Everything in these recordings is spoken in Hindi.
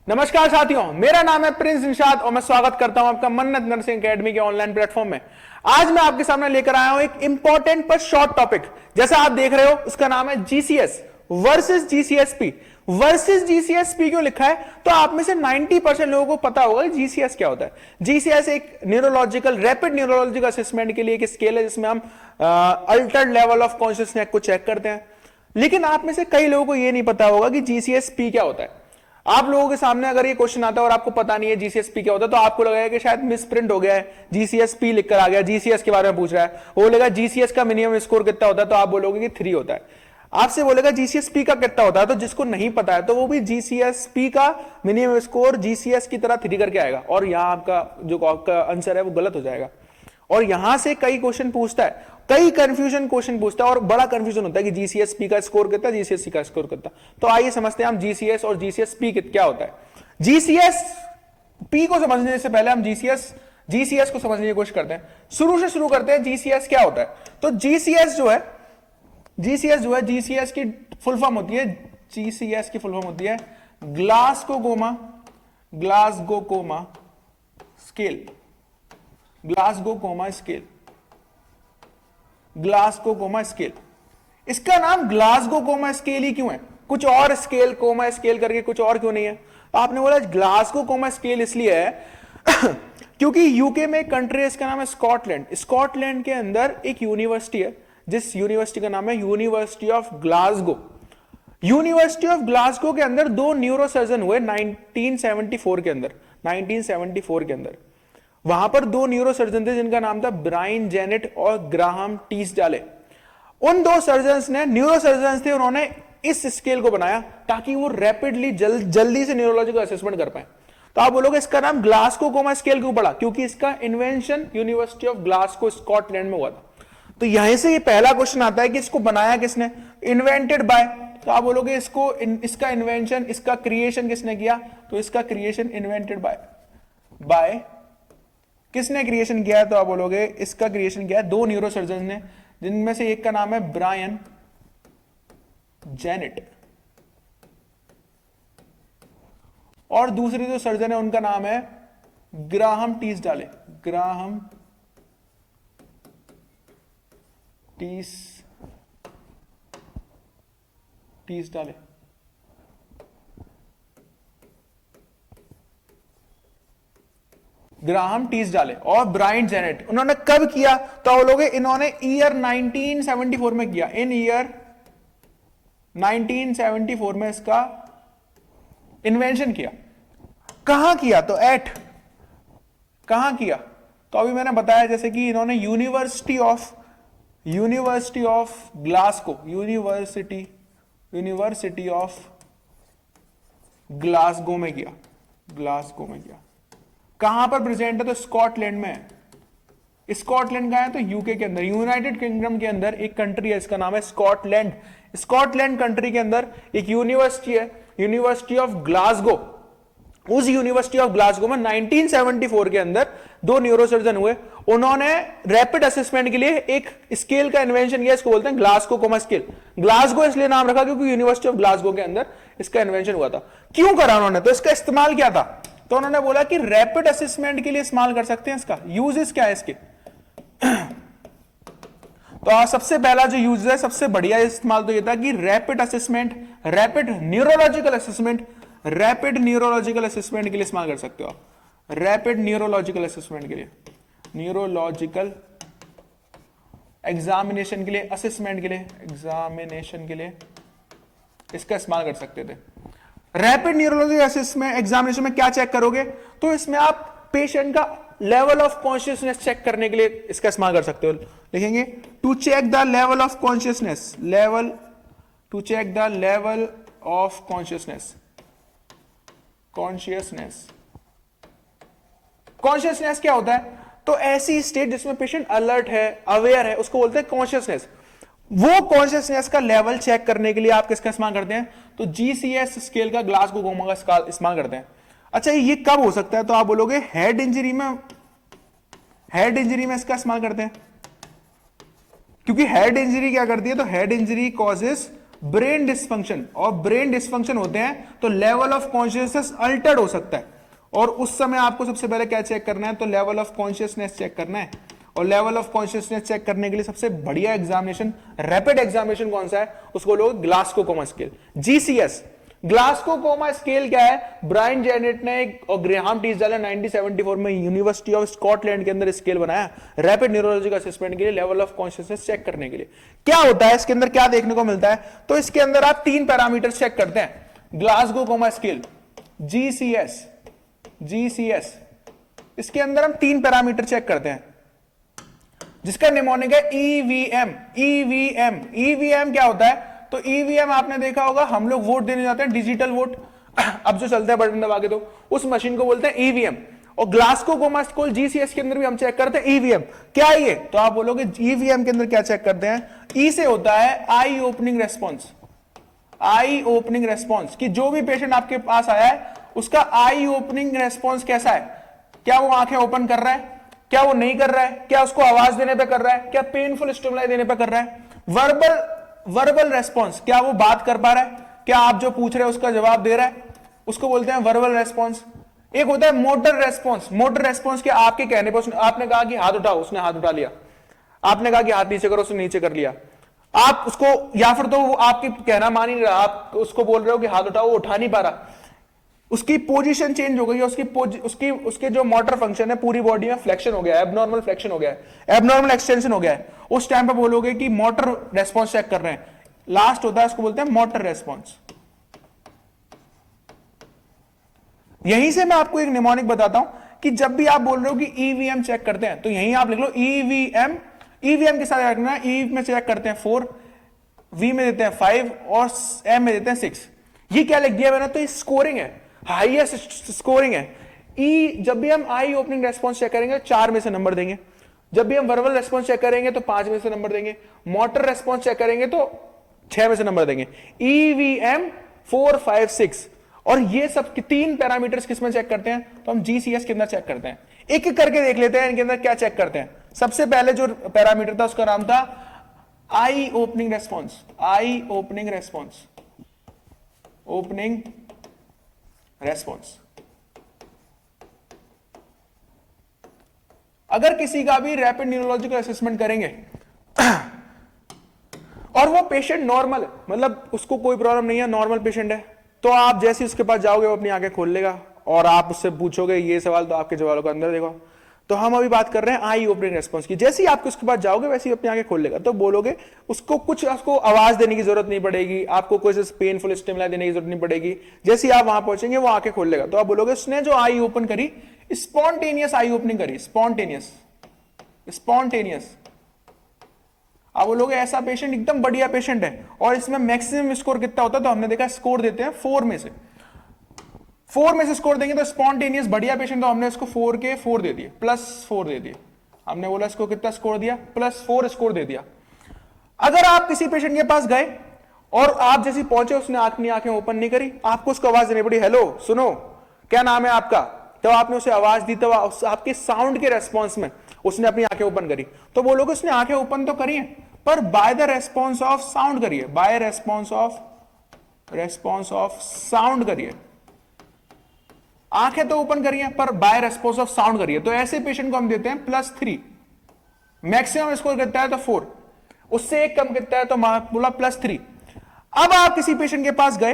नमस्कार साथियों, मेरा नाम है प्रिंस निषाद और मैं स्वागत करता हूं आपका मन्नत नर्सिंग एकेडमी के ऑनलाइन प्लेटफॉर्म में। आज मैं आपके सामने लेकर आया हूं एक इंपॉर्टेंट पर शॉर्ट टॉपिक। जैसा आप देख रहे हो, उसका नाम है जीसीएस वर्सेस जीसीएसपी। वर्सेस जीसीएसपी क्यों लिखा है? तो आप में से 90% लोगों को पता होगा जीसीएस क्या होता है। जीसीएस एक न्यूरोलॉजिकल रैपिड न्यूरोलॉजिकल असेसमेंट के लिए एक स्केल है जिसमें हम अल्टर्ड लेवल ऑफ कॉन्शियसनेस को चेक करते हैं। लेकिन आप में से कई लोगों को यह नहीं पता होगा कि जीसीएसपी क्या होता है। आप लोगों के सामने अगर ये क्वेश्चन आता है और आपको पता नहीं है जीसीएसपी क्या होता है, तो आपको लगेगा कि शायद मिस प्रिंट हो गया है, जीसीएसपी लिखकर आ गया, जीसीएस के बारे में पूछ रहा है। वो बोलेगा जीसीएस का मिनिमम स्कोर कितना होता है, तो आप बोलोगे कि 3 होता है। आपसे बोलेगा जीसीएसपी का कितना होता है, तो जिसको नहीं पता है तो वो भी जीसीएसपी का मिनिमम स्कोर जीसीएस की तरह 3 करके आएगा, और यहां आपका जो आपका आंसर है वो गलत हो जाएगा। और यहां से कई क्वेश्चन पूछता है, कई कंफ्यूजन क्वेश्चन पूछता है, और बड़ा कंफ्यूजन होता है कि जीसीएसपी का स्कोर कितना, जीसीएससी का स्कोर कितना। तो आइए समझते हैं हम जीसीएस और जीसीएसपी क्या होता है। जीसीएस पी को समझने से पहले हम जीसीएस को समझने की कोशिश करते हैं। शुरू करते हैं। जीसीएस क्या होता है? तो जीसीएस जो है जीसीएस की फुल फॉर्म होती है, जीसीएस की फुल फॉर्म होती है Glasgow coma scale. Glasgow coma scale. इसका नाम ग्लासगो कोमा स्केल ही क्यों है? कुछ और स्केल, कोमा स्केल करके कुछ और क्यों नहीं है? आपने बोला ग्लासगो कोमा स्केल इसलिए है क्योंकि यूके में एक कंट्री है, इसका नाम है स्कॉटलैंड। स्कॉटलैंड के अंदर एक यूनिवर्सिटी है, जिस यूनिवर्सिटी का नाम है university of Glasgow. University of Glasgow के अंदर 2 न्यूरोसर्जन हुए 1974 के अंदर। वहां पर 2 न्यूरोसर्जन थे जिनका नाम था ब्रायन जेनेट और ग्राहम टीसडाले। उन 2 सर्जन्स ने, न्यूरोसर्जन्स थे, उन्होंने इस स्केल को बनाया ताकि वो रैपिडली जल्दी से न्यूरोलॉजिकल असेसमेंट कर पाए। तो आप बोलोगे इसका नाम ग्लासगो कोमा स्केल क्यों पड़ा? क्योंकि इसका invention university of Glasgow Scotland में हुआ था। तो यहीं से ये पहला क्वेश्चन आता है कि इसको बनाया किसने? Invented by. तो आप बोलोगे इसका इन्वेंशन, इसका क्रिएशन किसने किया? तो इसका क्रिएशन इन्वेंटेड बाय किसने क्रिएशन किया है? तो आप बोलोगे इसका क्रिएशन किया है 2 न्यूरोसर्जन ने, जिनमें से एक का नाम है ब्रायन जेनेट और दूसरे जो सर्जन है उनका नाम है ग्राहम टीसडाले। ग्राहम टीसडाले। ग्राहम टीसडाले और ब्रायन जेनेट। उन्होंने कब किया? तो बोलोगे इन्होंने ईयर 1974 में किया। इन ईयर 1974 में इसका इन्वेंशन किया। कहां किया? तो कहां किया? तो अभी मैंने बताया जैसे कि इन्होंने university of Glasgow, university of Glasgow में किया। कहां पर प्रेजेंट है? तो स्कॉटलैंड में है। स्कॉटलैंड का है तो यूके के अंदर, यूनाइटेड किंगडम के अंदर एक कंट्री है, इसका नाम है स्कॉटलैंड। स्कॉटलैंड कंट्री के अंदर एक यूनिवर्सिटी है, यूनिवर्सिटी ऑफ ग्लासगो। उस यूनिवर्सिटी ऑफ ग्लासगो में 1974 के अंदर 2 न्यूरोसर्जन हुए। उन्होंने रैपिड असेसमेंट के लिए एक स्केल का इन्वेंशन किया, इसको बोलते हैं ग्लासगो कोमा स्केल। ग्लासगो इसलिए नाम रखा क्योंकि यूनिवर्सिटी ऑफ ग्लासगो के अंदर इसका इन्वेंशन हुआ था। क्यों करा उन्होंने? तो इसका इस्तेमाल क्या था? तो उन्होंने बोला कि रैपिड असेसमेंट के लिए इस्तेमाल कर सकते हैं। इसका यूजेस क्या है इसके? तो सबसे पहला जो यूज है, सबसे बढ़िया इस्तेमाल तो ये था कि रैपिड न्यूरोलॉजिकल असेसमेंट के लिए इस्तेमाल कर सकते हो आप। रैपिड न्यूरोलॉजिकल असेसमेंट के लिए, न्यूरोलॉजिकल एग्जामिनेशन के लिए, असेसमेंट के लिए, एग्जामिनेशन के लिए इसका इस्तेमाल कर सकते थे। रैपिड न्यूरोलॉजिकल असेसमेंट एग्जामिनेशन में क्या चेक करोगे? तो इसमें आप पेशेंट का लेवल ऑफ कॉन्शियसनेस चेक करने के लिए इसका इस्तेमाल कर सकते हो। लिखेंगे to check the level of consciousness, consciousness क्या होता है? तो ऐसी स्टेट जिसमें पेशेंट अलर्ट है, अवेयर है, उसको बोलते हैं कॉन्शियसनेस। वो कॉन्शियसनेस का लेवल चेक करने के लिए आप किसका इस्तेमाल करते हैं? तो जीसीएस स्केल का, ग्लासगो कोमा का इस्तेमाल करते हैं। अच्छा, ये कब हो सकता है? तो आप बोलोगे हेड इंजरी में इसका इस्तेमाल करते हैं, क्योंकि हेड इंजरी क्या करती है? तो head injury causes brain dysfunction, और ब्रेन डिस्फंक्शन होते हैं तो लेवल ऑफ कॉन्शियसनेस अल्टर्ड हो सकता है, और उस समय आपको सबसे पहले क्या चेक करना है, तो लेवल ऑफ कॉन्शियसनेस चेक करना है। और लेवल ऑफ कॉन्शियसनेस चेक करने के लिए सबसे बढ़िया एग्जामिनेशन, रैपिड एग्जामिनेशन कौन सा है, उसको लोग ग्लासको coma scale, GCS. ग्लासको coma scale क्या है, ब्रायन जेनेट ने और ग्रेहाम टीसडाल ने 1974 में यूनिवर्सिटी ऑफ स्कॉटलैंड के अंदर स्केल बनाया रैपिड न्यूरोलॉजिकल असेसमेंट के लिए, लेवल ऑफ कॉन्शियसनेस चेक करने के लिए। क्या होता है इसके अंदर, क्या देखने को मिलता है, तो इसके अंदर आप 3 पैरामीटर चेक करते हैं। Glasgow coma scale, GCS, GCS, इसके अंदर हम 3 पैरामीटर चेक करते हैं, जिसका निमोनिक है ईवीएम। ईवीएम, ईवीएम क्या होता है, तो ईवीएम आपने देखा होगा, हम लोग वोट देने जाते हैं, डिजिटल वोट, अब जो चलता है बटन दबा के, तो उस मशीन को बोलते हैं ईवीएम। और ग्लासको कोमा स्केल जीसीएस के अंदर भी हम चेक करते हैं ईवीएम। क्या है ये, तो आप बोलोगे ईवीएम के अंदर क्या चेक करते हैं, ई से होता है आई ओपनिंग रेस्पॉन्स। आई ओपनिंग रेस्पॉन्स, कि जो भी पेशेंट आपके पास आया है उसका आई ओपनिंग रेस्पॉन्स कैसा है, क्या वो आंखें ओपन कर रहा है, क्या वो नहीं कर रहा है, क्या उसको आवाज देने पे कर रहा है, क्या पेनफुल स्टिमुलाई देने पे कर रहा है। वर्बल रेस्पॉन्स, क्या वो बात कर पा रहा है, क्या आप जो पूछ रहे हैं उसका जवाब दे रहा है, उसको बोलते हैं वर्बल रेस्पॉन्स। एक होता है मोटर रेस्पॉन्स। मोटर रेस्पॉन्स क्या, आपके कहने पर आपने कहा कि हाथ उठाओ, उसने हाथ उठा लिया, आपने कहा कि हाथ नीचे करो, उसने नीचे कर लिया। आप उसको, या फिर तो वो आपकी कहना मान ही नहीं रहा, आप उसको बोल रहे हो कि हाथ उठाओ, वो उठा नहीं पा रहा, उसकी पोजीशन चेंज हो गई है, उसके जो मोटर फंक्शन है पूरी बॉडी में फ्लेक्शन हो गया है, एबनॉर्मल फ्लेक्शन हो गया है, एबनॉर्मल एक्सटेंशन हो गया है। उस टाइम पे बोलोगे कि मोटर रेस्पॉन्स चेक कर रहे हैं। लास्ट होता है, उसको बोलते हैं मोटर रेस्पॉन्स। यहीं से मैं आपको एक निमोनिक बताता हूं कि जब भी आप बोल रहे हो कि ईवीएम चेक करते हैं, तो यहीं आप लिख लो ईवीएम। ईवीएम के साथ रखना, ई में चेक करते हैं 4, वी में देते हैं 5 और एम में देते हैं 6। ये क्या लिख दिया मैंने, तो ये स्कोरिंग है, हाईएस्ट स्कोरिंग है। ई, जब भी हम आई ओपनिंग रेस्पॉन्स चेक करेंगे 4 में से नंबर देंगे, जब भी हम वर्बल रेस्पॉन्स चेक करेंगे तो 5 में से नंबर देंगे, मोटर रेस्पॉन्स चेक करेंगे तो 6 में से नंबर देंगे। ईवीएम 4, 5, 6, और ये सब 3 पैरामीटर्स किसमें चेक करते हैं, तो हम जीसीएस के अंदर चेक करते हैं। एक एक करके देख लेते हैं इनके अंदर क्या चेक करते हैं। सबसे पहले जो पैरामीटर था उसका नाम था आई ओपनिंग रेस्पॉन्स। आई ओपनिंग रेस्पॉन्स, ओपनिंग रेस्पॉन्स। अगर किसी का भी रैपिड न्यूरोलॉजिकल असेसमेंट करेंगे और वो पेशेंट नॉर्मल है, मतलब उसको कोई प्रॉब्लम नहीं है, नॉर्मल पेशेंट है, तो आप जैसे उसके पास जाओगे वो अपनी आंखें खोल लेगा और आप उससे पूछोगे ये सवाल, तो आपके जवाबों का अंदर देखो। तो हम अभी बात कर रहे हैं आई ओपनिंग रेस्पॉन्स की। जैसे ही आपके उसके पास जाओगे वैसे ही अपनी आंखें खोल लेगा। तो बोलोगे उसको कुछ, उसको आवाज देने की जरूरत नहीं पड़ेगी, आपको कोई पेनफुल स्टिमुलाई देने की जरूरत नहीं पड़ेगी। जैसे ही आप वहां पहुंचेंगे वो आंखें खोल लेगा। तो आप बोलोगे उसने जो आई ओपन करी, स्पॉन्टेनियस आई ओपनिंग करी, स्पॉन्टेनियस, स्पॉन्टेनियस। आप बोलोगे ऐसा पेशेंट एकदम बढ़िया पेशेंट है, और इसमें मैक्सिमम स्कोर कितना होता है, तो हमने देखा स्कोर देते हैं 4 में से। 4 में से स्कोर देंगे तो स्पॉन्टेनियस बढ़िया पेशेंट, तो हमने इसको 4 के 4 दे दिए, +4 दे दिए। हमने बोला इसको कितना स्कोर दिया, +4 स्कोर दे दिया। अगर आप किसी पेशेंट के पास गए और आप जैसे पहुंचे उसने अपनी आंखें ओपन नहीं करी, आपको उसको आवाज देनी पड़ी, हेलो सुनो क्या नाम है आपका, तो आपने उसे आवाज दी, तो आपके साउंड के रेस्पॉन्स में उसने अपनी आंखें ओपन करी। तो बोलोगे उसने आंखें ओपन तो करी है, पर by the response of sound करिए, बाय रेस्पॉन्स ऑफ साउंड करिए। आंखें तो ओपन करिए पर बाय रेस्पॉन्स ऑफ साउंड करिए। तो ऐसे पेशेंट को हम देते हैं +3। मैक्सिमम स्कोर कितना है, तो 4, उससे एक कम कितना है, तो बोला +3। अब आप किसी पेशेंट के पास गए,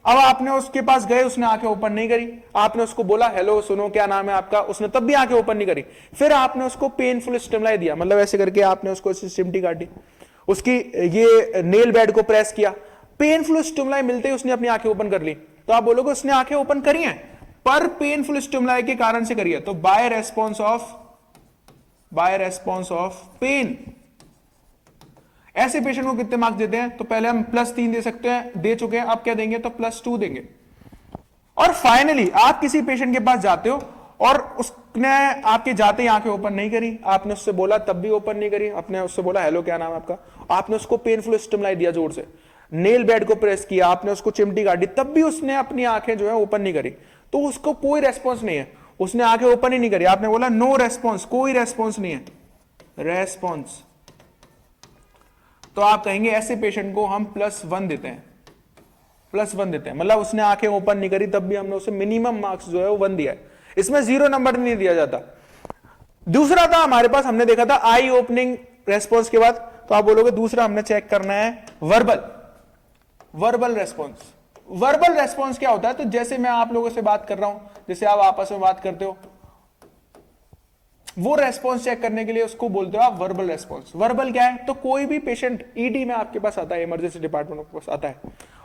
अब आपने उसके पास गए, उसने आंखें ओपन नहीं करी, आपने उसको बोला हेलो सुनो क्या नाम है आपका, उसने तब भी आंखें ओपन नहीं करी। फिर आपने उसको पेनफुल स्टिमुलाई दिया, मतलब ऐसे करके आपने उसको चिमटी काटी, उसकी ये नेल बेड को प्रेस किया, पेनफुल स्टिमुलाई मिलते ही उसने अपनी आंखें ओपन कर ली। तो आप बोलोगे उसने आंखें ओपन करी हैं पर पेनफुल स्टिमुलाई के कारण से करी है, तो बाय रेस्पॉन्स ऑफ पेन। ऐसे पेशेंट को कितने मार्क्स देते हैं, तो पहले हम +3 दे सकते हैं, दे चुके हैं, अब क्या देंगे, तो +2 देंगे। और फाइनली आप किसी पेशेंट के पास जाते हो और उसने आपके जाते ही आंखें ओपन नहीं करी, आपने उससे बोला तब भी ओपन नहीं करी, आपने उससे बोला हेलो क्या नाम है आपका, आपने उसको पेनफुल स्टिमुलाई दिया जोर से, नेल बेड को प्रेस किया, आपने उसको चिमटी काटी, तब भी उसने अपनी आंखें जो है ओपन नहीं करी, तो उसको कोई रेस्पॉन्स नहीं है, उसने आंखें ओपन ही नहीं करी। आपने बोला नो रेस्पॉन्स, कोई रेस्पॉन्स नहीं है, रेस्पॉन्स। तो आप कहेंगे ऐसे पेशेंट को हम +1 देते हैं, +1 देते हैं, मतलब उसने आंखें ओपन नहीं करी तब भी हमने उसे मिनिमम मार्क्स जो है वो 1 दिया है, इसमें 0 नंबर नहीं दिया जाता। दूसरा था हमारे पास, हमने देखा था आई ओपनिंग रेस्पॉन्स के बाद, तो आप बोलोगे दूसरा हमने चेक करना है वर्बल रेस्पॉन्स। वर्बल रेस्पॉन्स क्या होता है? तो जैसे मैं आप लोगों से बात कर रहा हूं, जैसे आप आपस में बात करते हो, वो रेस्पॉन्स चेक करने के लिए उसको बोलते हो आप वर्बल रेस्पॉन्स। वर्बल क्या है? तो कोई भी पेशेंट ईडी में आपके पास आता है, इमरजेंसी डिपार्टमेंट के पास आता है,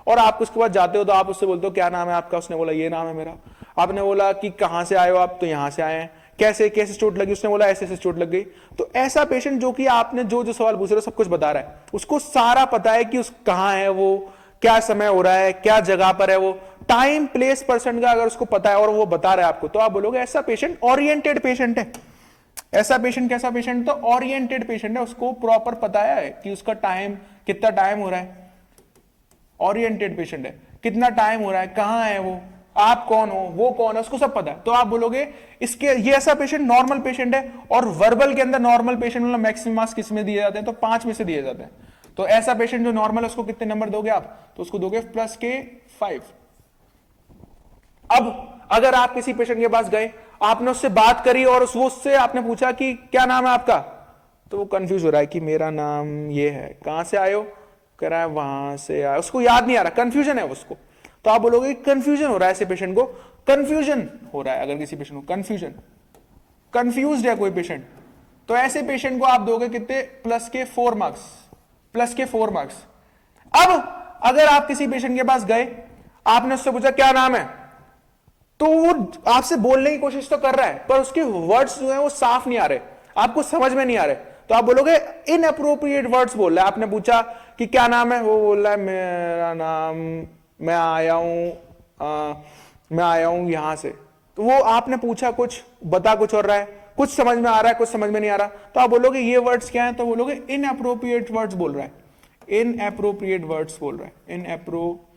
और आप उसके पास जाते हो तो आप उससे बोलते हो क्या नाम है आपका? उसने बोला ये नाम है मेरा। आपने बोला कि कहां से आए हो आप? तो यहां से आए हैं। कैसे कैसे चोट लगी? उसने बोला ऐसे ऐसे चोट लग गई। तो ऐसा पेशेंट जो कि आपने जो जो सवाल पूछ रहे हो सब कुछ बता रहा है, उसको सारा पता है कि उस कहां है वो, क्या समय हो रहा है, क्या जगह पर है वो, टाइम प्लेस पर्सन का अगर उसको पता है और वो बता रहा है आपको, तो आप बोलोगे ऐसा पेशेंट ओरिएंटेड पेशेंट है। ऐसा पेशेंट कैसा पेशेंट? तो ओरिएंटेड पेशेंट है, उसको प्रॉपर पता है कि उसका टाइम, कितना टाइम हो रहा है। ओरिएंटेड पेशेंट है, कितना टाइम हो रहा है, कहां है वो, आप कौन हो, वो कौन है, उसको सब पता है। तो आप बोलोगे इसके ये ऐसा पेशेंट नॉर्मल पेशेंट है। और वर्बल के अंदर नॉर्मल पेशेंट मतलब मैक्सिमम मार्क्स किस में दिए जाते हैं? तो 5 में से दिए जाते हैं। तो ऐसा पेशेंट जो नॉर्मल है उसको कितने नंबर दोगे आप? तो उसको दोगे +5। अब अगर आप किसी पेशेंट के पास गए, आपने उससे बात करी और उससे आपने पूछा कि क्या नाम है आपका, तो वो कंफ्यूज हो रहा है कि मेरा नाम ये है, कहां से आए हो, कह रहा है वहां से आए, उसको याद नहीं आ रहा, कंफ्यूजन है उसको। तो आप बोलोगे कंफ्यूजन हो रहा है ऐसे पेशेंट को, कंफ्यूजन हो रहा है। अगर किसी पेशेंट को कंफ्यूज्ड है कोई पेशेंट, तो ऐसे पेशेंट को आप दोगे कितने? +4 मार्क्स। अब अगर आप किसी पेशेंट के पास गए, आपने उससे पूछा क्या नाम है, तो वो आपसे बोलने की कोशिश तो कर रहा है पर उसके वर्ड्स जो है वो साफ नहीं आ रहे, आपको समझ में नहीं आ रहे, तो आप बोलोगे इनअप्रोप्रिएट वर्ड्स बोल रहा है। आपने पूछा कि क्या नाम है, वो बोल रहा है मेरा नाम, मैं आया हूं यहां से। तो वो आपने पूछा कुछ, बता कुछ और रहा है, कुछ समझ में आ रहा है, कुछ समझ में नहीं आ रहा, तो आप बोलोगे ये वर्ड्स क्या है? तो बोलोगे इनअप्रोप्रिएट वर्ड्स बोल रहा है, इनअप्रोप्रिएट वर्ड्स बोल रहा है, इनअप्रोप्रिएट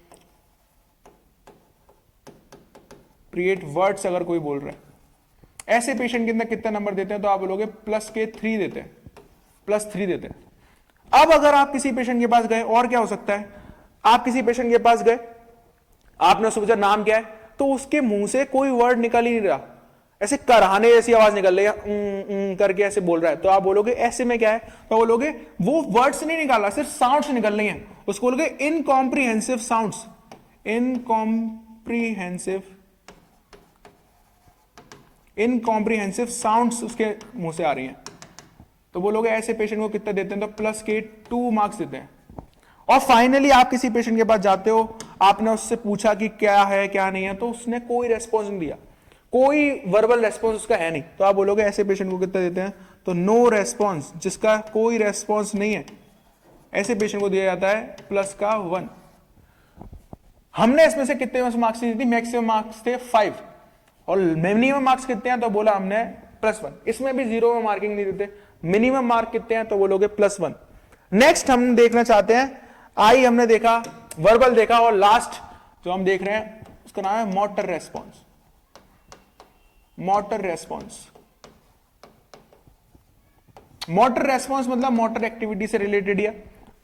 वर्ड्स अगर कोई बोल रहा है। ऐसे पेशेंट के अंदर कितना नंबर देते हैं? तो आप बोलोगे +3 देते हैं, +3 देते हैं। अब अगर आप किसी पेशेंट के पास गए, और क्या हो सकता है, आप किसी पेशेंट के पास गए, आपने उससे पूछा नाम क्या है, तो उसके मुंह से कोई वर्ड निकल ही नहीं रहा, ऐसे कराहने जैसी आवाज निकल रही है, करके ऐसे बोल रहा है। तो आप बोलोगे ऐसे में क्या है? तो बोलोगे वो वर्ड्स नहीं निकाल रहा, सिर्फ साउंड्स निकल रही हैं, उसको बोलोगे इनकॉम्प्रिहेंसिव साउंड्स, इनकॉम्प्रिहेंसिव साउंड्स उसके मुंह से आ रही हैं। तो बोलोगे ऐसे पेशेंट को कितना देते हैं? तो +2 मार्क्स देते हैं। और फाइनली आप किसी पेशेंट के पास जाते हो, आपने उससे पूछा कि क्या है क्या नहीं है, तो उसने कोई रेस्पॉन्स नहीं दिया, कोई वर्बल रेस्पॉन्स उसका है नहीं, तो आप बोलोगे ऐसे पेशेंट को कितना देते हैं? तो नो रेस्पॉन्स, जिसका कोई रेस्पॉन्स नहीं है, ऐसे पेशेंट को दिया जाता है +1। हमने इसमें से कितने मार्क्स दी थी? मैक्सिमम मार्क्स थे 5 और मिनिमम मार्क्स कितने हैं? तो बोला हमने +1। इसमें भी 0 में मार्किंग नहीं देते, मिनिमम मार्क कितने हैं? तो बोलोगे +1। नेक्स्ट हम देखना चाहते हैं, आई हमने देखा, वर्बल देखा, और लास्ट जो हम देख रहे हैं उसका नाम है मोटर रेस्पॉन्स। मोटर रेस्पॉन्स मतलब मोटर एक्टिविटी से रिलेटेड या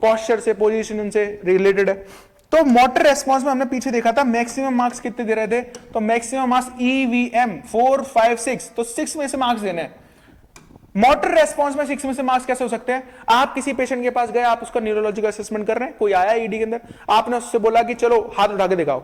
पोस्चर से, पोजीशन से रिलेटेड है। तो मोटर रेस्पॉन्स में हमने पीछे देखा था मैक्सिमम मार्क्स कितने दे रहे थे? तो मैक्सिमम मार्क्स EVM 4, 5, 6, तो 6 में से मार्क्स देने हैं। मोटर रेस्पॉन्स में 6 में से मार्क्स कैसे हो सकते हैं? आप किसी पेशेंट के पास गए, आप उसका न्यूरोलॉजिकल असेसमेंट कर रहे हैं, कोई आया ईडी के अंदर, आपने उससे बोला कि चलो हाथ उठा के दिखाओ,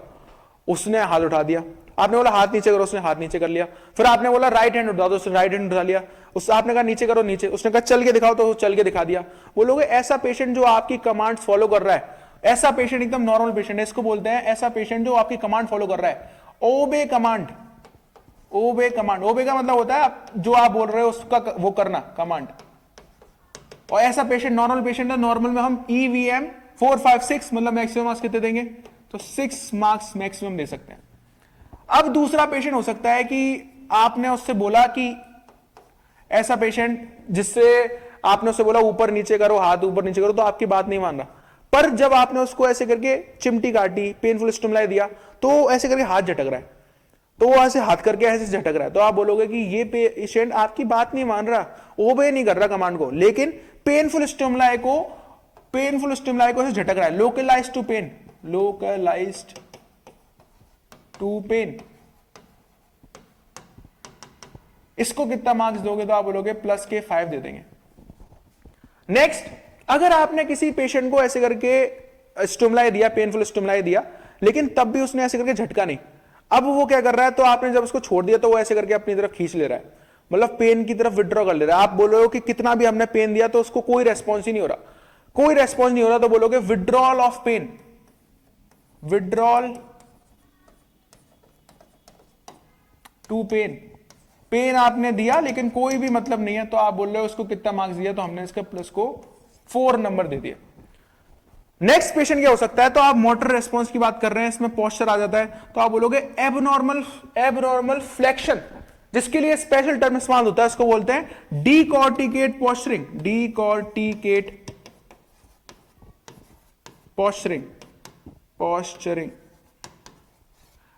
उसने हाथ उठा दिया। आपने बोला हाथ नीचे करो, उसने हाथ नीचे कर लिया। फिर आपने बोला राइट हैंड उठा दो, उसने राइट हैंड उठा लिया। उससे आपने कहा नीचे करो, नीचे, उसने कहा चल के दिखाओ, तो चल के दिखा दिया। वो लोग ऐसा पेशेंट जो आपकी कमांड फॉलो कर रहा है, ऐसा पेशेंट एकदम नॉर्मल पेशेंट है, इसको बोलते हैं ऐसा पेशेंट जो आपकी कमांड फॉलो कर रहा है। ओबे कमांड, ओबे का मतलब होता है जो आप बोल रहे हो उसका वो करना, कमांड। और ऐसा पेशेंट नॉर्मल पेशेंट है, नॉर्मल में हम EVM 4, 5, 6 मतलब मैक्सिमम मार्क्स कितने देंगे? तो 6 मार्क्स मैक्सिमम दे सकते हैं। अब दूसरा पेशेंट हो सकता है कि आपने उससे बोला कि ऐसा पेशेंट जिससे आपने उससे बोला ऊपर नीचे करो, हाथ ऊपर नीचे करो, तो आपकी बात नहीं मान रहा, पर जब आपने उसको ऐसे करके चिमटी काटी, पेनफुल स्टिमुलाई दिया, तो ऐसे करके हाथ झटक रहा है, तो वो ऐसे हाथ करके ऐसे झटक रहा है, तो आप बोलोगे कि ये पेशेंट आपकी बात नहीं मान रहा, ओबे नहीं कर रहा कमांड को, लेकिन पेनफुल स्टिमुलाई को पेनफुल स्टिमुलाई को ऐसे झटक रहा है, localised to pain, localised to pain, इसको कितना मार्क्स दोगे? तो आप बोलोगे प्लस के 5 दे देंगे। नेक्स्ट, अगर आपने किसी पेशेंट को ऐसे करके स्टिमुलाई दिया, पेनफुल स्टिमुलाई दिया, लेकिन तब भी उसने ऐसे करके झटका नहीं, अब वो क्या कर रहा है, तो आपने जब उसको छोड़ दिया तो वो ऐसे करके अपनी तरफ खींच ले रहा है, मतलब पेन की तरफ विड्रॉ कर ले रहा है। आप बोलोगे कि कितना भी हमने पेन दिया तो उसको कोई रेस्पॉन्स ही नहीं हो रहा, कोई रेस्पॉन्स नहीं हो रहा, तो बोलोगे withdrawal of pain, withdrawal to pain, pain आपने दिया लेकिन कोई भी मतलब नहीं है, तो आप बोल रहे हो उसको कितना मार्क्स दिया? तो हमने इसका प्लस को 4 नंबर दे दिया। नेक्स्ट पेशेंट क्या हो सकता है? तो आप मोटर रेस्पॉन्स की बात कर रहे हैं, इसमें पोस्चर आ जाता है, तो आप बोलोगे एबनॉर्मल फ्लेक्शन, जिसके लिए स्पेशल टर्म इस्तेमाल होता है, उसको बोलते हैं डीकॉर्टिकेट पोस्चरिंग, डीकॉर्टिकेट पोस्चरिंग, पोस्चरिंग।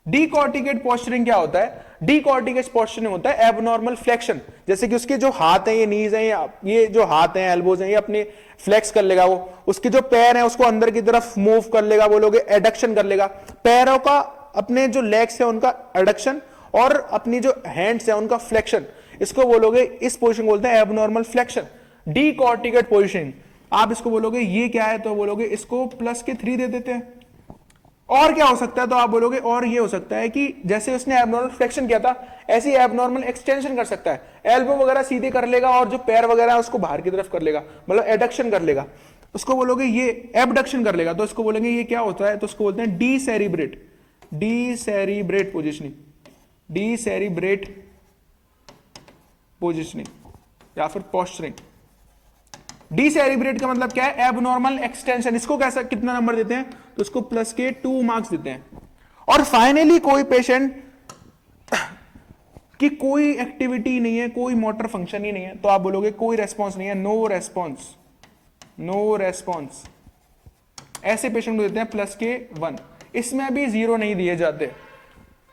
डीकॉर्टिकेट पोस्चरिंग क्या होता है? डीकॉर्टिकेट पोस्चरिंग होता है एबनॉर्मल फ्लेक्शन, जैसे कि उसके जो हाथ हैं, ये नीज हैं, ये जो हाथ हैं, एल्बोज हैं, ये अपने फ्लेक्स कर लेगा, वो उसके जो पैर हैं उसको अंदर की तरफ मूव कर लेगा, बोलोगे एडक्शन कर लेगा, पैरों का, अपने जो लेग्स है उनका एडक्शन, और अपनी जो हैंड्स है उनका फ्लेक्शन, इसको बोलोगे, इस पोजिशन बोलते हैं एबनॉर्मल फ्लेक्शन, डीकॉर्टिकेट पोजिशन। आप इसको बोलोगे ये क्या है? तो बोलोगे इसको प्लस के 3 दे देते हैं। और क्या हो सकता है? तो आप बोलोगे और ये हो सकता है कि जैसे उसने एबनॉर्मल फ्लेक्शन किया था, ऐसी एबनॉर्मल एक्सटेंशन कर सकता है, एल्बो वगैरह सीधे कर लेगा और जो पैर वगैरह है उसको बाहर की तरफ कर लेगा, मतलब एडक्शन कर लेगा, उसको बोलोगे ये एबडक्शन कर लेगा, तो इसको बोलेंगे ये क्या होता है? तो उसको बोलते हैं डीसेरिब्रेट, डीसेरिब्रेट पोजिशनिंग, डीसेरिब्रेट पोजिशनिंग या फिर पोस्चरिंग। डीसेरिब्रेट का मतलब क्या है? Abnormal extension. इसको कैसा, कितना नंबर देते हैं? तो इसको प्लस के 2 मार्क्स देते हैं। और फाइनली कोई पेशेंट की कोई एक्टिविटी नहीं है, कोई मोटर फंक्शन ही नहीं है, तो आप बोलोगे कोई रेस्पॉन्स नहीं है, नो रेस्पॉन्स, नो रेस्पॉन्स। ऐसे पेशेंट को देते हैं प्लस के 1। इसमें भी 0 नहीं दिए जाते।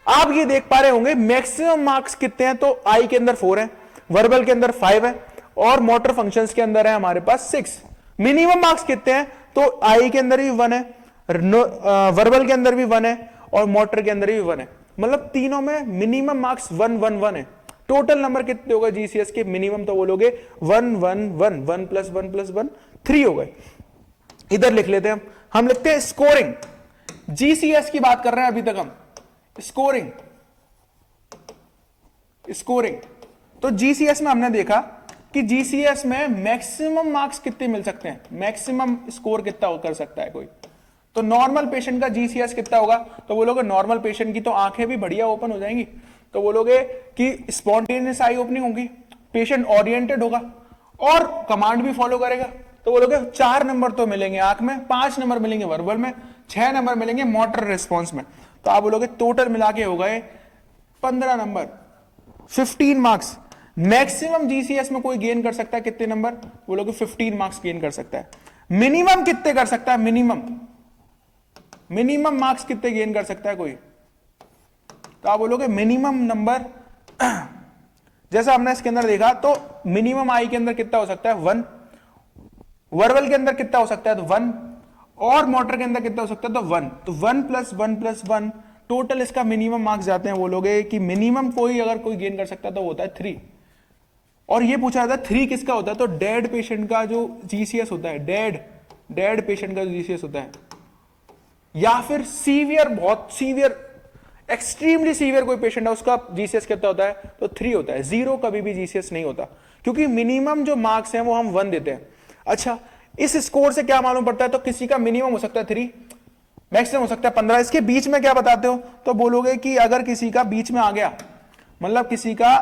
आप ये देख पा रहे होंगे मैक्सिमम मार्क्स कितने हैं? तो आई के अंदर 4 है, वर्बल के अंदर 5 है, और मोटर फंक्शंस के अंदर है हमारे पास 6। मिनिमम मार्क्स कितने हैं? तो आई के अंदर भी 1 है, वर्बल के अंदर भी 1 है, और मोटर के अंदर भी 1 है, मतलब तीनों में मिनिमम मार्क्स 1 1 1 है। टोटल नंबर कितने होगा जीसीएस के मिनिमम? तो बोलोगे 1 1 1, 1 + 1 + 1 3 हो गए। इधर लिख लेते हैं हम लिखते हैं स्कोरिंग। जीसीएस की बात कर रहे हैं अभी तक हम, स्कोरिंग, स्कोरिंग। तो जीसीएस में हमने देखा कि जीसीएस में मैक्सिमम मार्क्स कितने मिल सकते हैं, मैक्सिमम स्कोर कितना कर सकता है कोई। तो नॉर्मल पेशेंट का जीसीएस कितना होगा? तो बोलोगे नॉर्मल पेशेंट की तो आंखें भी बढ़िया ओपन हो जाएंगी, तो बोलोगे कि स्पॉन्टेनियस आई ओपनिंग होगी, पेशेंट ओरिएंटेड होगा और कमांड भी फॉलो करेगा, तो बोलोगे 4 नंबर तो मिलेंगे आंख में, 5 नंबर मिलेंगे वर्बल में, 6 नंबर मिलेंगे मोटर रिस्पॉन्स में। तो आप बोलोगे टोटल मिला के हो गए 15 नंबर, 15 मार्क्स। मैक्सिमम जीसीएस में कोई गेन कर सकता है कितने नंबर? बोलोगे 15 मार्क्स गेन कर सकता है। मिनिमम कितने कर सकता है? मिनिमम मार्क्स कितने गेन कर सकता है कोई? तो आप बोलोगे मिनिमम नंबर जैसा हमने इसके अंदर देखा, तो मिनिमम आई के अंदर कितना हो सकता है? 1, वर्बल के अंदर कितना हो सकता है? तो 1, और मोटर के अंदर कितना हो सकता है? तो 1। तो 1 + 1 + 1 टोटल इसका मिनिमम मार्क्स जाते हैं। बोलोगे कि मिनिमम कोई अगर कोई गेन कर सकता है तो होता है 3। और ये पूछा जाता है 3 किसका होता है? तो डेड पेशेंट का जो जीसीएस होता है, डेड पेशेंट का जो जीसीएस होता है, या फिर सीवियर, बहुत सीवियर, एक्सट्रीमली सीवियर कोई पेशेंट है उसका जीसीएस कितना होता है? तो 3 होता है। 0 कभी भी जीसीएस नहीं होता, क्योंकि मिनिमम जो मार्क्स हैं वो हम 1 देते हैं। अच्छा, इस स्कोर से क्या मालूम पड़ता है? तो किसी का मिनिमम हो सकता है 3, मैक्सिमम हो सकता है 15। इसके बीच में क्या बताते हो? तो बोलोगे कि अगर किसी का बीच में आ गया, मतलब किसी का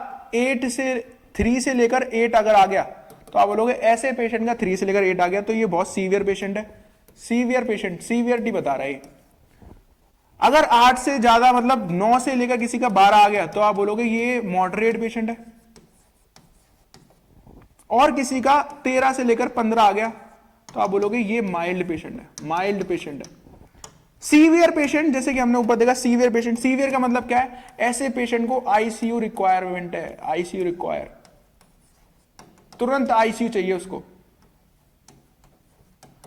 3 से लेकर 8 अगर आ गया, तो आप बोलोगे ऐसे पेशेंट का 3 से लेकर 8 आ गया तो ये बहुत सीवियर पेशेंट है। सीवियर पेशेंट, सीवियरिटी बता रहा है। अगर 8 से ज्यादा, मतलब 9 से लेकर किसी का 12 आ गया, तो आप बोलोगे ये मॉडरेट पेशेंट है। और किसी का 13 से लेकर 15 आ गया, तो आप बोलोगे ये माइल्ड पेशेंट है, माइल्ड पेशेंट है। सीवियर पेशेंट, जैसे कि हमने ऊपर देखा सीवियर पेशेंट, सीवियर का मतलब क्या है? ऐसे पेशेंट को आईसीयू रिक्वायरमेंट है, आईसीयू रिक्वायर, तुरंत आईसीयू चाहिए उसको।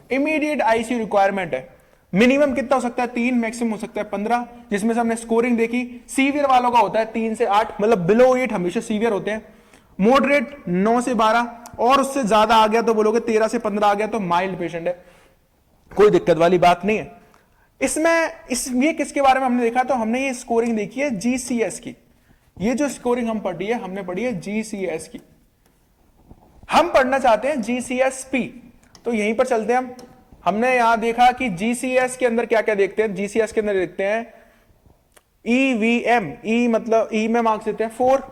इमीडिएट आईसीयू रिक्वायरमेंट है। मिनिमम कितना हो सकता है 3, मैक्सिमम हो सकता है 15, जिसमें से हमने स्कोरिंग देखी। सीवियर वालों का होता है 3 से 8, मतलब बिलो 8 हमेशा सीवियर होते हैं। मॉडरेट 9 से 12, और उससे ज्यादा आ गया तो बोलोगे 13 से 15 आ गया तो माइल्ड पेशेंट है, कोई दिक्कत वाली बात नहीं है। ये किसके बारे में हमने देखा, तो हमने ये स्कोरिंग देखी है जीसीएस की। ये जो स्कोरिंग हम पढ़ी है, हमने पढ़ी है जीसीएस की। हम पढ़ना चाहते हैं जीसीएसपी, तो यहीं पर चलते हैं हम। हमने यहां देखा कि जीसीएस के अंदर क्या क्या देखते हैं। जीसीएस के अंदर देखते हैं ईवीएम। ई मतलब ई में मार्क्स देते हैं 4,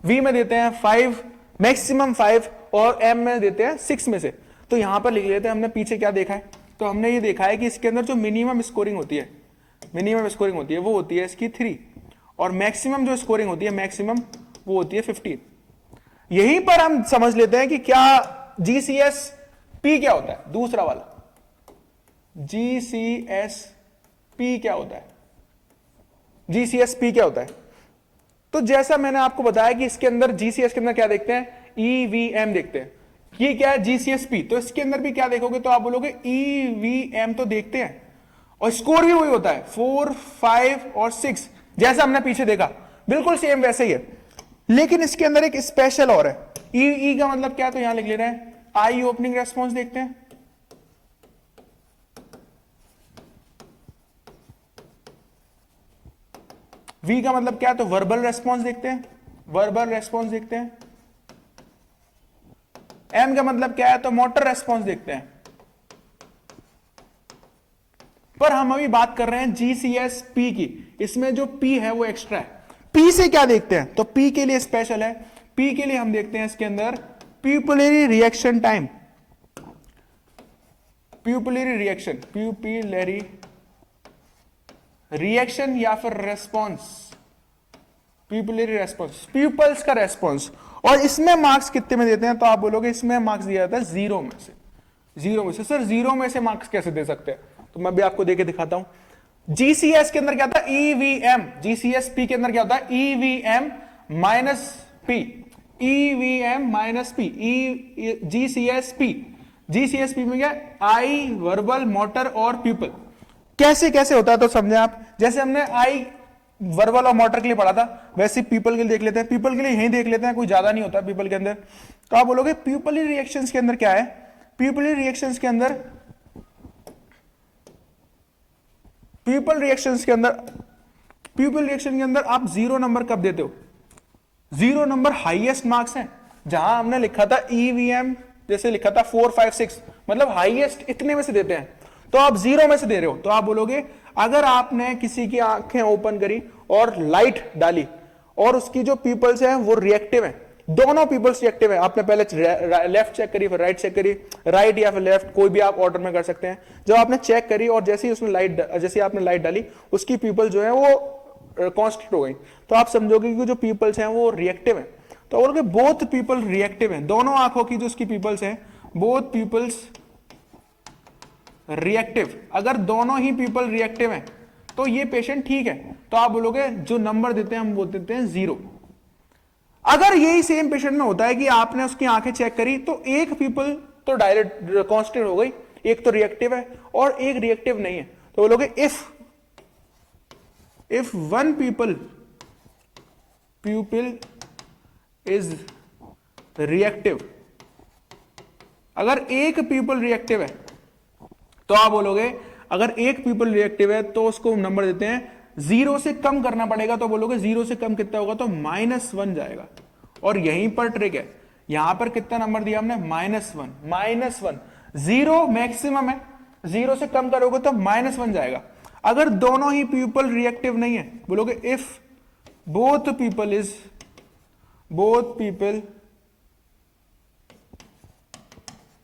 वी में देते हैं 5, मैक्सिमम 5, और एम में देते हैं 6 में से। तो यहां पर लिख लेते हैं हमने पीछे क्या देखा है। तो हमने ये देखा है कि इसके अंदर जो मिनिमम स्कोरिंग होती है, वो होती है इसकी 3, और मैक्सिमम जो स्कोरिंग होती है, मैक्सिमम वो होती है 15। यहीं पर हम समझ लेते हैं कि क्या जीसीएस पी क्या होता है। दूसरा वाला जीसीएस पी क्या होता है, जीसीएस पी क्या होता है। तो जैसा मैंने आपको बताया कि इसके अंदर जीसीएस के अंदर क्या देखते हैं, ईवीएम देखते हैं। ये क्या है जीसीएसपी, तो इसके अंदर भी क्या देखोगे तो आप बोलोगे ईवीएम तो देखते हैं, और स्कोर भी वही होता है 4, 5 और 6, जैसा हमने पीछे देखा बिल्कुल सेम वैसे ही है। लेकिन इसके अंदर एक स्पेशल और है। ई का मतलब क्या है, तो यहां लिख ले रहे हैं आई ओपनिंग रेस्पॉन्स देखते हैं। वी का मतलब क्या है, तो वर्बल रेस्पॉन्स देखते हैं, वर्बल रेस्पॉन्स देखते हैं। एम का मतलब क्या है, तो मोटर रेस्पॉन्स देखते हैं। पर हम अभी बात कर रहे हैं जीसीएस पी की। इसमें जो पी है वो एक्स्ट्रा है। पी से क्या देखते हैं, तो पी के लिए स्पेशल है। पी के लिए हम देखते हैं इसके अंदर pupillary reaction time, pupillary reaction या फिर रेस्पॉन्स, प्यूपिलरी रेस्पॉन्स, प्यूपल्स का रेस्पॉन्स। और इसमें मार्क्स कितने में देते हैं, तो आप बोलोगे इसमें मार्क्स दिया जाता है 0 में से। 0 में से सर 0 में से मार्क्स कैसे दे सकते हैं, तो मैं भी आपको देके दिखाता हूं। जीसीएस के अंदर क्या था, ईवीएम। जीसीएस पी के अंदर क्या होता है, EVM minus P, EVM minus P, GCS P में क्या, आई वर्बल मोटर और पीपल। कैसे कैसे होता है तो समझे आप। जैसे हमने आई वर्बल और मोटर के लिए पढ़ा था, वैसे पीपल के लिए देख लेते हैं। पीपल के लिए यही देख लेते हैं, कोई ज्यादा नहीं होता पीपल के अंदर। तो आप बोलोगे प्यूपिलरी रिएक्शंस के अंदर क्या है, प्यूपिलरी रिएक्शंस के अंदर, प्यूपिल रिएक्शन के अंदर आप 0 नंबर कब देते हो, 0 नंबर हाईएस्ट मार्क्स है। जहां हमने लिखा था ईवीएम, जैसे लिखा था 4, 5, 6, मतलब हाईएस्ट इतने में से देते हैं, तो आप 0 में से दे रहे हो। तो आप बोलोगे अगर आपने किसी की आंखें ओपन करी और लाइट डाली और उसकी जो पीपल्स हैं वो रिएक्टिव हैं, दोनों पीपल्स रिएक्टिव हैं। आपने पहले लेफ्ट चेक करी, फिर राइट चेक करी, राइट या फिर लेफ्ट, कोई भी आप ऑर्डर में कर सकते हैं। जब आपने चेक करी और जैसे ही उसने जैसे आपने लाइट डाली, उसकी पीपल जो है वो कांस्टेंट हो गई, तो आप समझोगे कि जो पीपल्स हैं वो रिएक्टिव हैं। तो बोलोगे बोथ पीपल रिएक्टिव हैं, दोनों आंखों की जो उसकी पीपल्स हैं, बोथ पीपल्स रिएक्टिव। अगर दोनों ही पीपल रिएक्टिव हैं तो ये पेशेंट ठीक है। तो आप बोलोगे जो नंबर देते हैं हम वो देते हैं 0। अगर यही सेम पेशेंट में होता है कि आपने उसकी आंखें चेक करी तो एक पीपल तो डायरेक्ट कांस्टेंट हो गई, एक तो रिएक्टिव है और एक रिएक्टिव नहीं है। तो बोलोगे if one pupil is reactive, अगर एक पीपल रिएक्टिव है तो आप बोलोगे अगर एक पीपल रिएक्टिव है तो उसको नंबर देते हैं 0 से कम करना पड़ेगा। तो बोलोगे 0 से कम कितना होगा, तो -1 जाएगा। और यहीं पर ट्रिक है, यहां पर कितना नंबर दिया हमने, -1। 0 मैक्सिमम है, 0 से कम करोगे तो -1 जाएगा। अगर दोनों ही पीपल रिएक्टिव नहीं है, बोलोगे if both people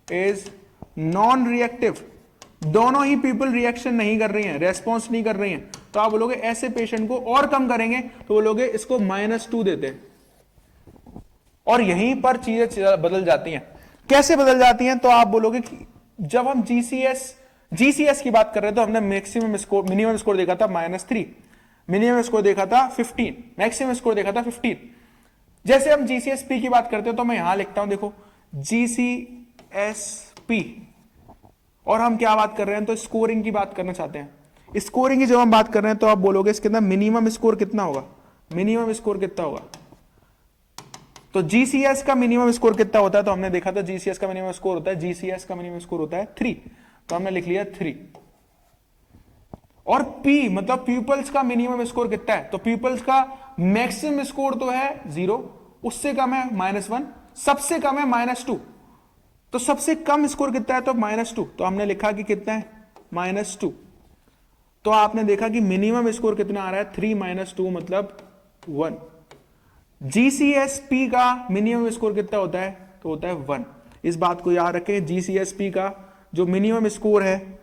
is non reactive, दोनों ही पीपल रिएक्शन नहीं कर रही हैं, रेस्पॉन्स नहीं कर रही हैं, तो आप बोलोगे ऐसे पेशेंट को और कम करेंगे, तो बोलोगे इसको -2 देते हैं। और यहीं पर चीजें बदल जाती हैं। कैसे बदल जाती हैं, तो आप बोलोगे कि जब हम जीसीएस की बात कर रहे थे तो हमने मिनिमम स्कोर देखा था -3, मिनिमम स्कोर देखा था 15, मैक्सिमम स्कोर देखा था 15। जैसे हम जीसीएसपी की बात करते हैं तो मैं यहां लिखता हूं, देखो जीसीएसपी और हम क्या बात कर रहे हैं, तो स्कोरिंग की बात करना चाहते हैं। स्कोरिंग की जब हम बात कर रहे हैं तो आप बोलोगे इसके अंदर मिनिमम स्कोर कितना होगा, मिनिमम स्कोर कितना होगा। तो जीसीएस का मिनिमम स्कोर कितना होता है, तो हमने देखा था जीसीएस का मिनिमम स्कोर होता है, जीसीएस का मिनिमम स्कोर होता है 3, तो हमने लिख लिया 3। और पी मतलब पीपल्स का मिनिमम स्कोर कितना है, तो पीपल्स का मैक्सिमम स्कोर तो है 0, उससे कम है -1, सबसे कम है -2, तो सबसे कम स्कोर कितना है, तो -2, तो हमने लिखा कि कितना है -2। तो आपने देखा कि मिनिमम स्कोर कितना आ रहा है 3 - 2 मतलब 1। जीसीएसपी का मिनिमम स्कोर कितना होता है, तो होता है 1। इस बात को याद रखें, जीसीएसपी का जो मिनिमम स्कोर है,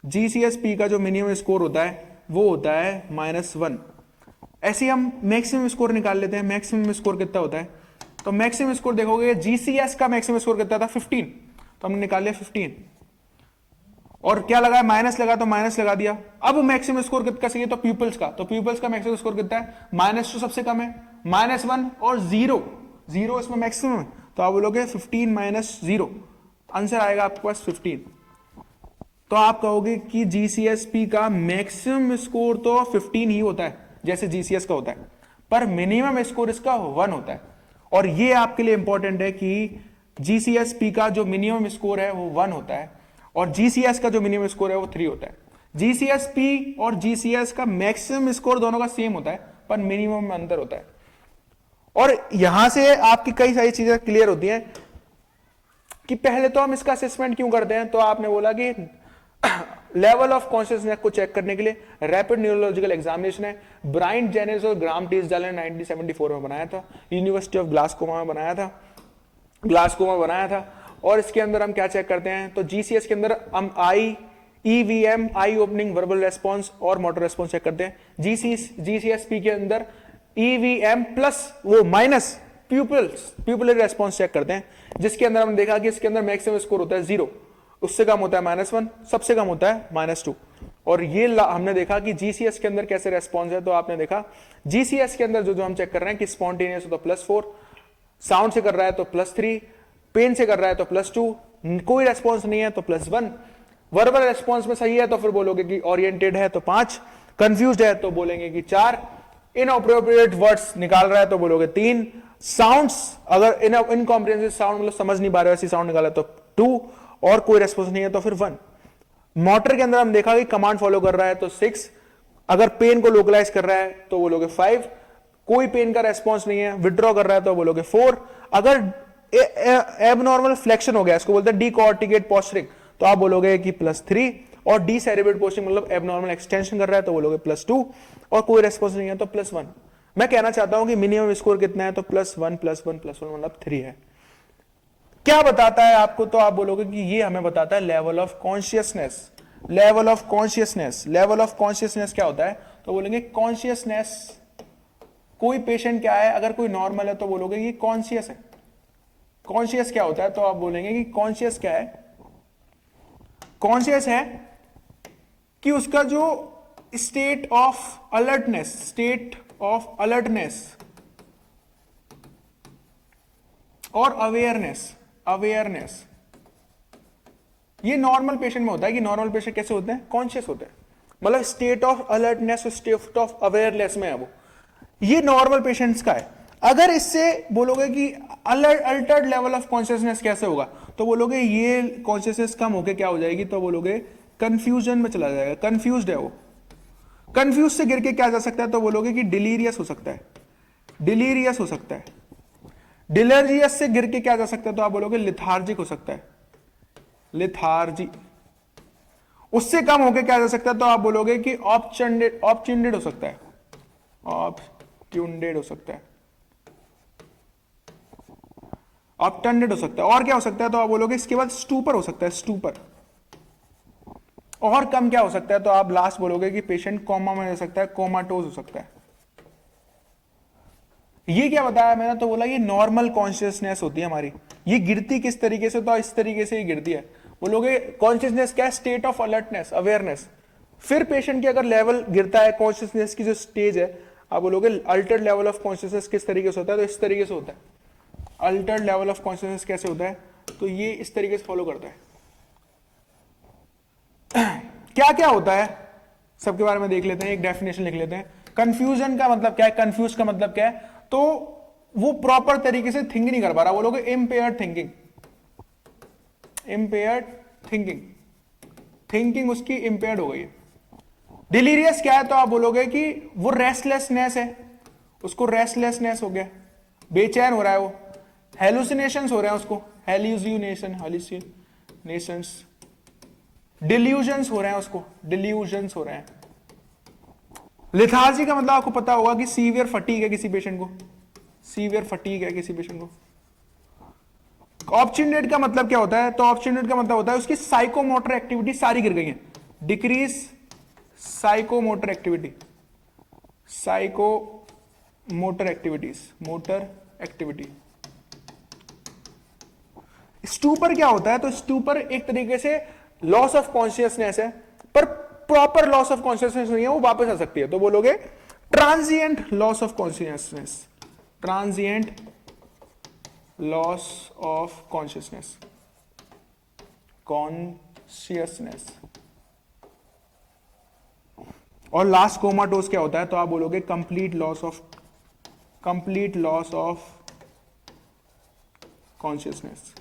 जीसीएसपी का जो मिनिमम स्कोर होता है वो होता है -1। ऐसे हम मैक्सिमम स्कोर निकाल लेते हैं, मैक्सिमम स्कोर कितना होता है, तो मैक्सिमम स्कोर देखोगे जीसीएस का मैक्सिमम स्कोर कितना था 15, तो हमने निकाल लिया 15, और क्या लगा माइनस लगा तो माइनस लगा दिया। अब मैक्सिमम स्कोर कितना चाहिए, तो पीपल्स का, तो पीपल्स का मैक्सिमम स्कोर कितना है, -2 सबसे कम है, -1 और 0 इसमें मैक्सिमम है, तो आप बोलोगे 15 - 0, आंसर आएगा आपके पास 15। तो आप कहोगे कि जीसीएसपी का मैक्सिमम स्कोर तो 15 ही होता है जैसे जीसीएस का होता है, पर मिनिमम स्कोर इसका 1 होता है। और ये आपके लिए इंपॉर्टेंट है कि जीसीएसपी का जो मिनिमम स्कोर है वो 1 होता है, और जीसीएस का जो मिनिमम स्कोर है वो 3 होता है। जीसीएसपी और जीसीएस का मैक्सिमम स्कोर दोनों का सेम होता है, पर मिनिमम में अंतर होता है। और यहां से आपकी कई सारी चीजें क्लियर होती हैं कि पहले तो हम इसका असेसमेंट क्यों करते हैं, तो आपने बोला कि लेवल ऑफ कॉन्शियसनेस को चेक करने के लिए रैपिड न्यूरोलॉजिकल एग्जामिनेशन है। ब्राइन जेनिस और ग्राम टीसडाल ने 1974 में बनाया था, यूनिवर्सिटी ऑफ ग्लासगो में बनाया था। और इसके अंदर हम क्या चेक करते हैं, तो जीसीएस के अंदर हम ईवीएम, आई ओपनिंग, वर्बल रेस्पॉन्स और मोटर रेस्पॉन्स चेक करते हैं। जीसीएसपी के अंदर ईवीएम प्लस वो माइनस प्यूपिलरी रेस्पॉन्स चेक करते हैं, जिसके अंदर हमने देखा कि इसके अंदर मैक्सिमम स्कोर होता है 0, उससे कम होता है -1, सबसे कम होता है -2। और ये हमने देखा कि जीसीएस के अंदर कैसे रेस्पॉन्स है, तो आपने देखा जीसीएस के अंदर जो हम चेक कर रहे हैं कि स्पॉन्टेनियस हो तो +4, साउंड से कर रहा है तो +3, पेन से कर रहा है तो +2, कोई रेस्पॉन्स नहीं है तो +1, वर्बल रेस्पॉन्स में सही है तो फिर बोलोगे कि ओरिएंटेड है तो 5, कंफ्यूज्ड है तो बोलेंगे कि 4, इनअप्रोप्रिएट वर्ड्स निकाल रहा है तो बोलोगे 3, साउंड्स अगर इनकॉम्प्रिहेंसिव साउंड मतलब समझ नहीं पा रहे ऐसी साउंड निकाला तो 2, और कोई रेस्पॉन्स नहीं है तो फिर 1। मोटर के अंदर हम देखा कि कमांड फॉलो कर रहा है तो 6, अगर पेन को लोकलाइज कर रहा है तो बोलोगे 5, कोई पेन का रेस्पॉन्स नहीं है, विड्रॉ कर रहा है तो बोलोगे 4, अगर एबनॉर्मल फ्लेक्शन हो गया, इसको बोलते हैं डीकोऑर्टिकेट पोस्चरिंग, तो आप बोलोगे कि +3, और डीसेरेब्रेट पोस्चरिंग मतलब एबनॉर्मल एक्सटेंशन कर रहा है तो बोलोगे +2, और कोई रेस्पॉन्स नहीं है तो +1। मैं कहना चाहता हूं कि मिनिमम स्कोर कितना है, तो +1 +1 +1 मतलब 3 है। क्या बताता है आपको, तो आप बोलोगे कि ये हमें बताता है level of consciousness. Level of consciousness क्या होता है, तो बोलेंगे कॉन्शियसनेस, कोई पेशेंट क्या है, अगर कोई नॉर्मल है तो बोलोगे ये कॉन्शियस है। कॉन्शियस क्या होता है, तो आप बोलेंगे कि कॉन्शियस क्या है, कॉन्शियस है कि उसका जो स्टेट ऑफ अलर्टनेस और अवेयरनेस ये नॉर्मल पेशेंट में होता है। कि नॉर्मल पेशेंट कैसे होते हैं, कॉन्शियस होते हैं, मतलब state of alertness, state of awareness में है वो, ये नॉर्मल पेशेंट्स का है। अगर इससे बोलोगे कि अल्टर्ड लेवल ऑफ कॉन्शियसनेस कैसे होगा, तो बोलोगे ये कॉन्शियसनेस कम होके क्या हो जाएगी, तो बोलोगे कंफ्यूजन में चला जाएगा, कंफ्यूज्ड है वो। कंफ्यूज से गिर के क्या जा सकता है, तो बोलोगे कि डिलीरियस हो सकता है, डिलीरियस हो सकता है। डिलीरियस से गिर के क्या जा सकता है, तो आप बोलोगे लिथार्जिक हो सकता है, लिथार्जी। उससे कम होके क्या जा सकता है, तो आप बोलोगे कि ऑप्चुंडेड हो सकता है, ऑप्चुंडेड हो सकता है, ऑप्टेंडेड हो सकता है। और क्या हो सकता है, तो आप बोलोगे इसके बाद स्टूपर हो सकता है, स्टूपर। और कम क्या हो सकता है, तो आप लास्ट बोलोगे कि पेशेंट कोमा में हो सकता है, कोमाटोज हो सकता है। ये क्या बताया मैंने, तो बोला ये नॉर्मल कॉन्शियसनेस होती है हमारी। ये गिरती किस तरीके से, तो इस तरीके से ही गिरती है। बोलोगे कॉन्शियसनेस क्या है, स्टेट ऑफ अलर्टनेस, अवेयरनेस। फिर पेशेंट की अगर लेवल गिरता है, कॉन्शियसनेस की जो स्टेज है, आप बोलोगे अल्टर्ड लेवल ऑफ कॉन्शियसनेस किस तरीके से होता है, तो इस तरीके से होता है। अल्टर्ड लेवल ऑफ कॉन्शियसनेस कैसे होता है, तो ये इस तरीके से फॉलो करता है। क्या क्या होता है सबके बारे में देख लेते हैं, एक डेफिनेशन लिख लेते हैं। कंफ्यूजन का मतलब क्या है, कंफ्यूज का मतलब क्या है, तो वो प्रॉपर तरीके से थिंक नहीं कर पा रहा, वो लोग impaired thinking, impaired thinking, thinking उसकी इम्पेयर्ड हो गई है। डिलीरियस क्या है, तो आप बोलोगे कि वो रेस्टलेसनेस है, उसको रेस्टलेसनेस हो गया, बेचैन हो रहा है वो, हेलुसिनेशंस हो रहे हैं उसको, हेल्यूसिनेशंस, डिल्यूजन्स हो रहे हैं उसको, डिल्यूजन्स हो रहे हैं। लिथार्जी का मतलब आपको पता होगा कि सीवियर फटीग है किसी पेशेंट को, सीवियर फटीग है किसी पेशेंट को। ऑब्स्टिनेट का मतलब क्या होता है, तो ऑब्स्टिनेट का मतलब होता है उसकी साइकोमोटर एक्टिविटी सारी गिर गई है, decrease psychomotor activity, psychomotor activities, motor activity. Stupor क्या होता है, तो स्टूपर एक तरीके से लॉस ऑफ कॉन्शियसनेस है, पर प्रॉपर लॉस ऑफ कॉन्शियसनेस नहीं है, वो वापस आ सकती है, तो बोलोगे transient loss of consciousness, transient loss of consciousness, consciousness. और लास्ट कोमाटोस क्या होता है, तो आप बोलोगे कंप्लीट लॉस ऑफ कॉन्शियसनेस।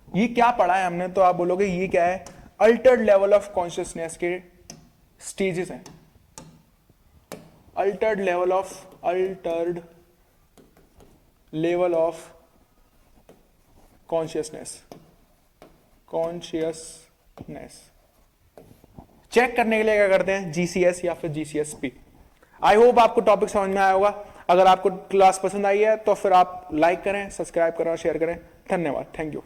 ये क्या पढ़ा है हमने, तो आप बोलोगे ये क्या है, अल्टर्ड लेवल ऑफ कॉन्शियसनेस के स्टेजेस हैं, altered level of consciousness check करने के लिए क्या करते हैं, जीसीएस या फिर जीसीएसपी। आई होप आपको टॉपिक समझ में आया होगा। अगर आपको क्लास पसंद आई है तो फिर आप लाइक करें, सब्सक्राइब करें और शेयर करें। धन्यवाद, थैंक यू।